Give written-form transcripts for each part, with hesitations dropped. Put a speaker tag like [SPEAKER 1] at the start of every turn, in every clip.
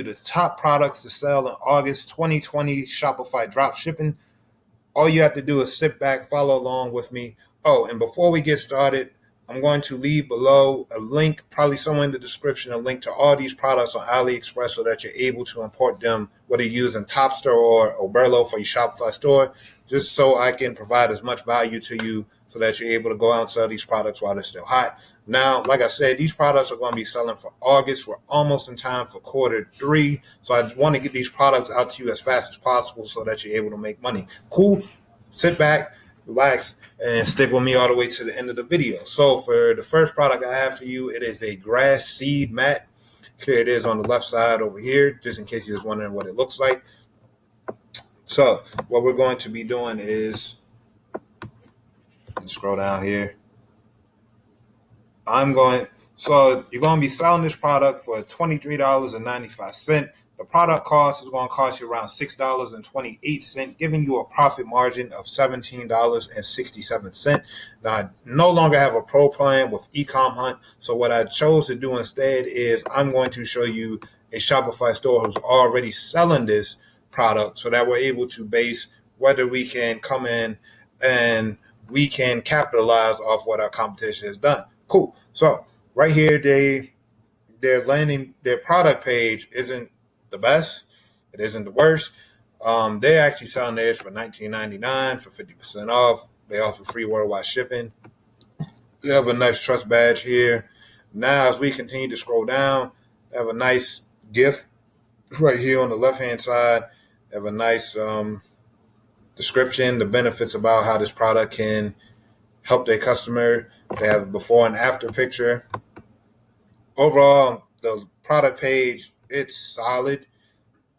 [SPEAKER 1] the top products to sell in August 2020 Shopify Dropshipping. All you have to do is sit back, follow along with me. Oh, and before we get started, I'm going to leave below a link, probably somewhere in the description, a link to all these products on AliExpress so that you're able to import them, whether you're using Topster or Oberlo for your Shopify store, just so I can provide as much value to you so that you're able to go out and sell these products while they're still hot. Now, like I said, these products are going to be selling for August. We're almost in time for quarter 3. So I want to get these products out to you as fast as possible so that you're able to make money. Cool. Sit back, relax, and stick with me all the way to the end of the video. So for the first product I have for you, it is a grass seed mat. Here it is on the left side over here, just in case you was wondering what it looks like. So what we're going to be doing is, scroll down here. So you're going to be selling this product for $23.95. The product cost is going to cost you around $6.28, giving you a profit margin of $17.67. Now, I no longer have a pro plan with Ecom Hunt, so what I chose to do instead is I'm going to show you a Shopify store who's already selling this product so that we're able to base whether we can come in and we can capitalize off what our competition has done. Cool. So right here, their product page isn't the best. It isn't the worst. They're actually selling theirs for $19.99 for 50% off. They offer free worldwide shipping. They have a nice trust badge here. Now, as we continue to scroll down, they have a nice gift right here on the left-hand side. They have a nice description, the benefits about how this product can help their customer. They have a before and after picture. Overall, the product page, it's solid.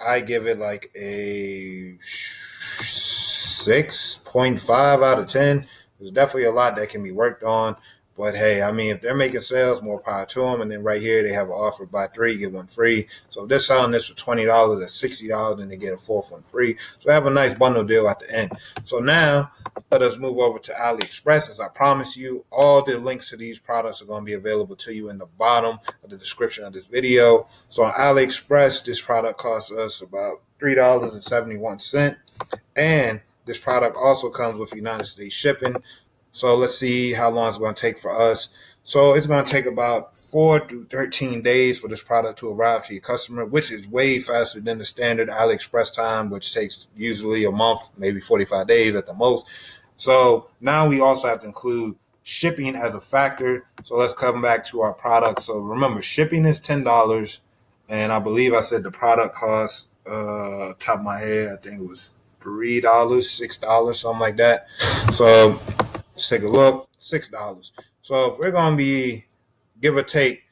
[SPEAKER 1] I give it like a 6.5 out of 10. There's definitely a lot that can be worked on. But hey, I mean, if they're making sales, more power to them. And then right here, they have an offer: buy 3, get 1 free. So if they're selling this for $20, that's $60, and they get a 4th one free. So they have a nice bundle deal at the end. So now let us move over to AliExpress. As I promised you, all the links to these products are going to be available to you in the bottom of the description of this video. So on AliExpress, this product costs us about $3.71. And this product also comes with United States shipping. So let's see how long it's going to take for us. So it's going to take about 4 to 13 days for this product to arrive to your customer, which is way faster than the standard AliExpress time, which takes usually a month, maybe 45 days at the most. So now we also have to include shipping as a factor. So let's come back to our product. So remember, shipping is $10. And I believe I said the product cost, top of my head, I think it was $3, $6, something like that. So let's take a look. $6. So if we're going to be, give or take,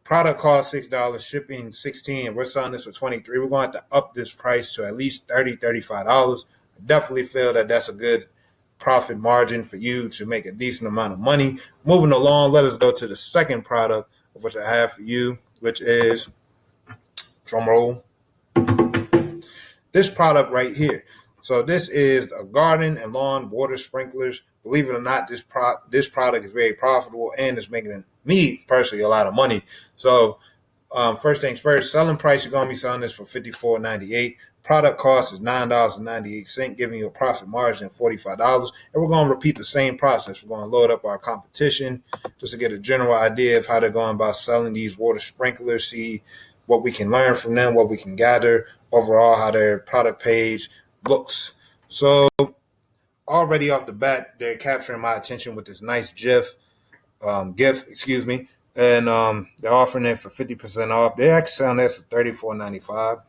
[SPEAKER 1] product cost $6, shipping $16, we're selling this for $23, we're going to have to up this price to at least $30, $35. I definitely feel that that's a good profit margin for you to make a decent amount of money. Moving along, let us go to the second product of which I have for you, which is, drum roll, this product right here. So this is a garden and lawn water sprinklers. Believe it or not, this product is very profitable and it's making me personally a lot of money. So first things first, selling price, you're going to be selling this for $54.98. Product cost is $9.98, giving you a profit margin of $45. And we're going to repeat the same process. We're going to load up our competition just to get a general idea of how they're going about selling these water sprinklers, see what we can learn from them, what we can gather overall, how their product page looks. So already off the bat, they're capturing my attention with this nice GIF, excuse me, and they're offering it for 50% off. They're actually selling this for $34.95.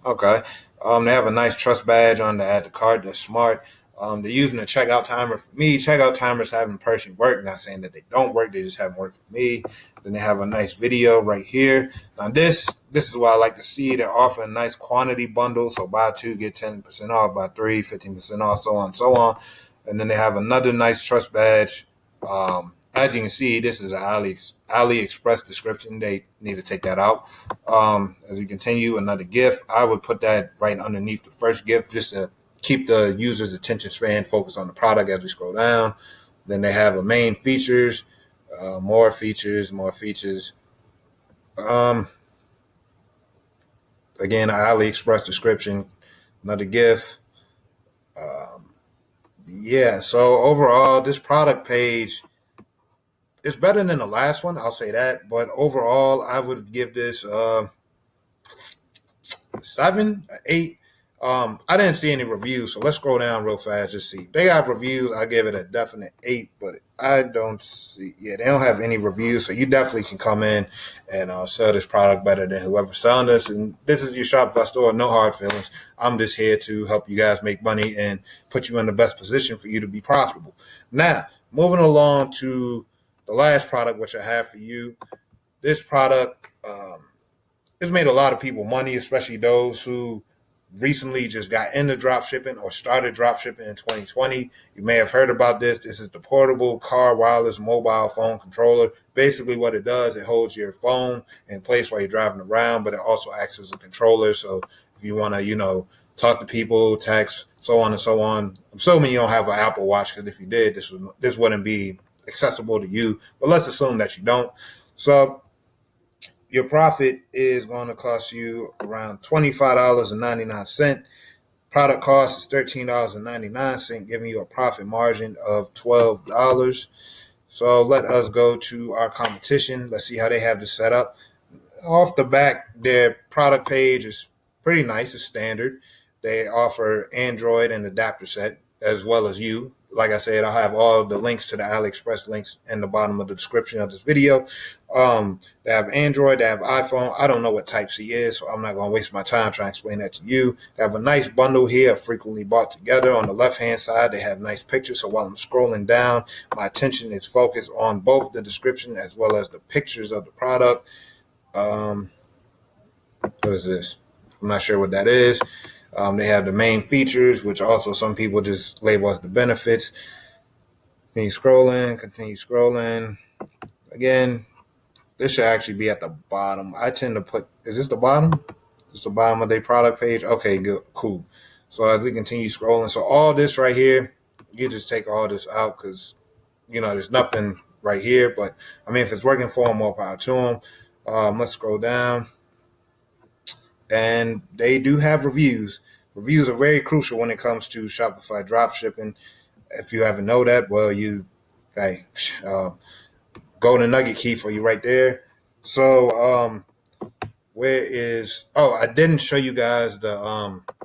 [SPEAKER 1] Okay. They have a nice trust badge on the add to cart. That's smart. They're using a checkout timer. For me, checkout timers haven't personally worked. Not saying that they don't work. They just haven't worked for me. Then they have a nice video right here. Now this is what I like to see. They're offering a nice quantity bundle. So buy 2, get 10% off. Buy 3, 15% off, so on and so on. And then they have another nice trust badge. As you can see, this is an AliExpress description. They need to take that out. As we continue, another gift. I would put that right underneath the first gift just to keep the user's attention span focused on the product as we scroll down. Then they have a main features, more features. Again, AliExpress description, another gift. Yeah, so overall, this product page is better than the last one. I'll say that. But overall, I would give this 7, 8. I didn't see any reviews, so let's scroll down real fast just see. If they have reviews, I give it a definite 8, but I don't see. Yeah, they don't have any reviews, so you definitely can come in and sell this product better than whoever's selling this. And this is your Shopify store, no hard feelings. I'm just here to help you guys make money and put you in the best position for you to be profitable. Now, moving along to the last product which I have for you. This product. It's made a lot of people money, especially those who recently just got into drop shipping or started drop shipping in 2020. You may have heard about this. This is the portable car wireless mobile phone controller. Basically, what it does, it holds your phone in place while you're driving around, but it also acts as a controller. So if you want to, talk to people, text, so on and so on. I'm assuming you don't have an Apple Watch, because if you did, this wouldn't be accessible to you. But let's assume that you don't. So your profit is going to cost you around $25.99. Product cost is $13.99, giving you a profit margin of $12. So let us go to our competition. Let's see how they have this set up. Off the back, their product page is pretty nice. It's standard. They offer Android and adapter set, as well as you. Like I said, I'll have all the links to the AliExpress links in the bottom of the description of this video. They have Android, they have iPhone. I don't know what Type C is, so I'm not going to waste my time trying to explain that to you. They have a nice bundle here, frequently bought together. On the left-hand side, they have nice pictures. So while I'm scrolling down, my attention is focused on both the description as well as the pictures of the product. What is this? I'm not sure what that is. They have the main features, which also some people just label as the benefits. Continue scrolling. Again, this should actually be at the bottom. I tend to put, is this the bottom? This is the bottom of their product page. Okay, good, cool. So as we continue scrolling, so all this right here, you just take all this out because, there's nothing right here. But, I mean, if it's working for them, more power to them. Let's scroll down. And they do have reviews. Reviews are very crucial when it comes to Shopify dropshipping. If you haven't know that, well, golden nugget key for you right there. So, I didn't show you guys the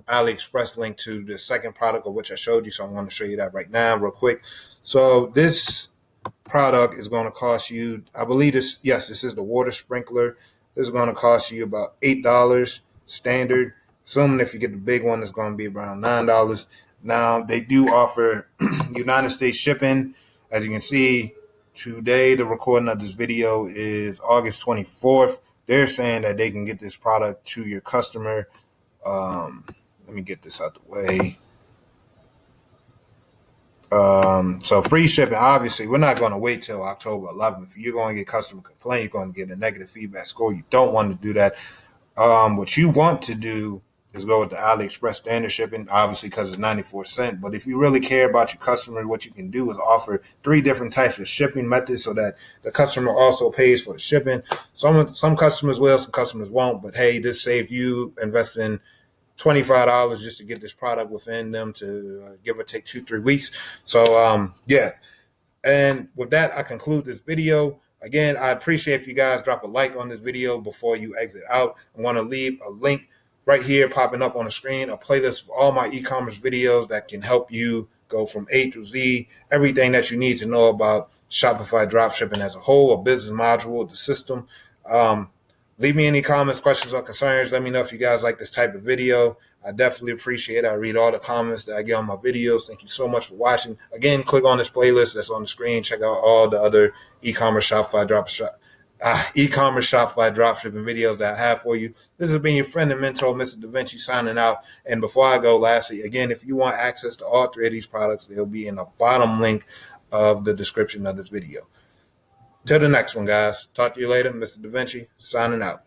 [SPEAKER 1] AliExpress link to the second product of which I showed you. So I'm going to show you that right now real quick. So this product is going to cost you, I believe this is the water sprinkler. This is going to cost you about $8 standard. Assuming if you get the big one, it's going to be around $9. Now, they do offer United States shipping. As you can see, today, the recording of this video is August 24th. They're saying that they can get this product to your customer. Let me get this out the way. So free shipping, obviously, we're not going to wait till October 11th. If you're going to get customer complaint, you're going to get a negative feedback score. You don't want to do that. What you want to do is go with the AliExpress standard shipping, obviously, because it's 94 cents. But if you really care about your customer, what you can do is offer 3 different types of shipping methods so that the customer also pays for the shipping. Some customers will, some customers won't. But hey, this saves you investing $25 just to get this product within them to give or take 2-3 weeks. So yeah. And with that, I conclude this video. Again, I appreciate if you guys drop a like on this video before you exit out. I want to leave a link right here popping up on the screen, a playlist of all my e-commerce videos that can help you go from A to Z, everything that you need to know about Shopify dropshipping as a whole, a business module, the system. Leave me any comments, questions, or concerns. Let me know if you guys like this type of video. I definitely appreciate it. I read all the comments that I get on my videos. Thank you so much for watching. Again, click on this playlist that's on the screen. Check out all the other e-commerce Shopify dropshipping videos that I have for you. This has been your friend and mentor, Mr. Da Vinci, signing out. And before I go, lastly, again, if you want access to all 3 of these products, they'll be in the bottom link of the description of this video. Till the next one, guys. Talk to you later. Mr. Da Vinci, signing out.